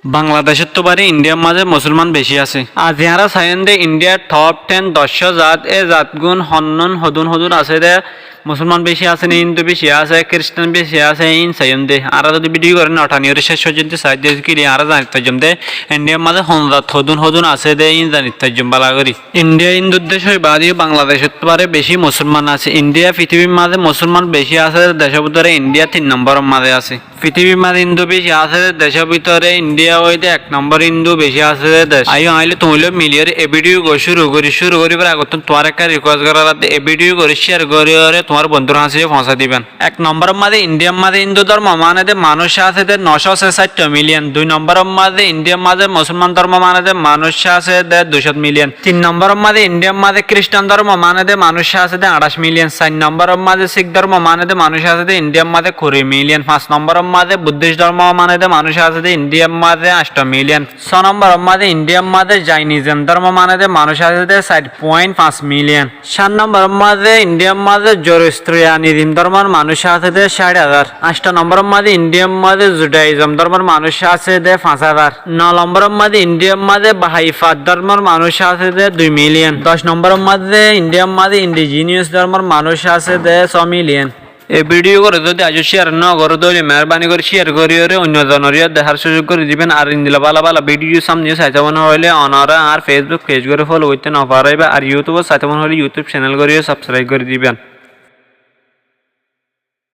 বাংলাদেশের তো বারে ইন্ডিয়ার মাঝে মুসলমান বেশি আছে। আজ ইয়ারা চাইন দে ইন্ডিয়ার টপ 10 10 জাত এ জাতগুণ হন্নন হদুন হদুন আছে দে মুসলমান বেশি আছে না হিন্দু বেশি আছে খ্রিস্টান বেশি আছে ইন চাইন দে আর যদি ভিডিও করেন অঠানিয়র শেষ পর্যন্ত সাইড দিয়ে কি আর জানিত তাইজম দে ইন্ডিয়ার মাঝে হনজাত হদুন হদুন আছে দে ইন জানিত তাইজম বালা করি। ইন্ডিয়া হিন্দুর দেশ হই বাদে বাংলাদেশের তো বারে বেশি মুসলমান আছে। ইন্ডিয়া পৃথিবীর মাঝে মুসলমান বেশি আছে দেশের ভিতরে ইন্ডিয়া 3 নম্বরের মাঝে আছে। পৃথিবীর মাঝে হিন্দু বেশি আছে দেশের ভিতরে ইন্ডিয়া হইতে 1 নম্বর হিন্দু বেশি আছে দেশ। আইও আইলে তুমিলে মিলিয়ে এ ভিডিও শুরু করি পরে আগত তোমার একটা রিকোয়েস্ট করার এ ভিডিও করে শেয়ার করে তোমার বন্ধুর হাসি পৌঁছা দিবেন। 1 নম্বরের মাঝে ইন্ডিয়ার মাঝে হিন্দু ধর্ম মানে মানুষ আছে 960 মিলিয়ন। 2 নম্বরের মাঝে ইন্ডিয়ার মাঝে মুসলমান ধর্ম মানে মানুষ আছে 200 মিলিয়ন। 3 নম্বরের মাঝে ইন্ডিয়ার মাঝে খ্রিস্টান ধর্ম মানে মানুষ আছে 28 মিলিয়ন। 4 নম্বরের মাঝে শিখ ধর্ম মানে মানুষ আছে ইন্ডিয়ার মাঝে 20 মিলিয়ন। 5 নম্বরের মাঝে বুদ্ধিস্ট ধর্ম মানে মানুষ আছে ইন্ডিয়ার মাঝে 8 মিলিয়ন। 6 নম্বরের মাঝে ইন্ডিয়ার মাঝে জৈনিজম ধর্ম মানে মানুষ আছে 7.5 মিলিয়ন। 7 নম্বরের মাঝে ইন্ডিয়ার মাঝে জরোস্ট্রিয়ানিজম ধর্মের মানুষ আছে 60,000। 8 নম্বরের মাঝে ইন্ডিয়ার মাঝে জুডাইজম ধর্মের মানুষ আছে 5,000। 9 নম্বরের মাঝে ইন্ডিয়ার মাঝে বাহাইফাত ধর্মের মানুষ আছে 2 মিলিয়ন। 10 নম্বরের মাঝে ইন্ডিয়ার মাঝে ইন্ডিজিনিয়াস ধর্মের মানুষ আছে 6 মিলিয়ন। এই ভিডিও করে যদি আজ শেয়ার না করে তাহলে মেহরবানি করে শেয়ার করিয়ে অন্য জনরিয়া দেখার সুযোগ করে দিবেন। আর ইন্দিলা ভালো ভালো ভিডিও সামনে চাইতে মনে হলে অনারা আর ফেসবুক পেজ করে ফলো করতে না পারাইবে। আর ইউটিউবে চাইতে মনে হলে ইউটিউব চ্যানেল করিয়ে সাবস্ক্রাইব করে দিবেন।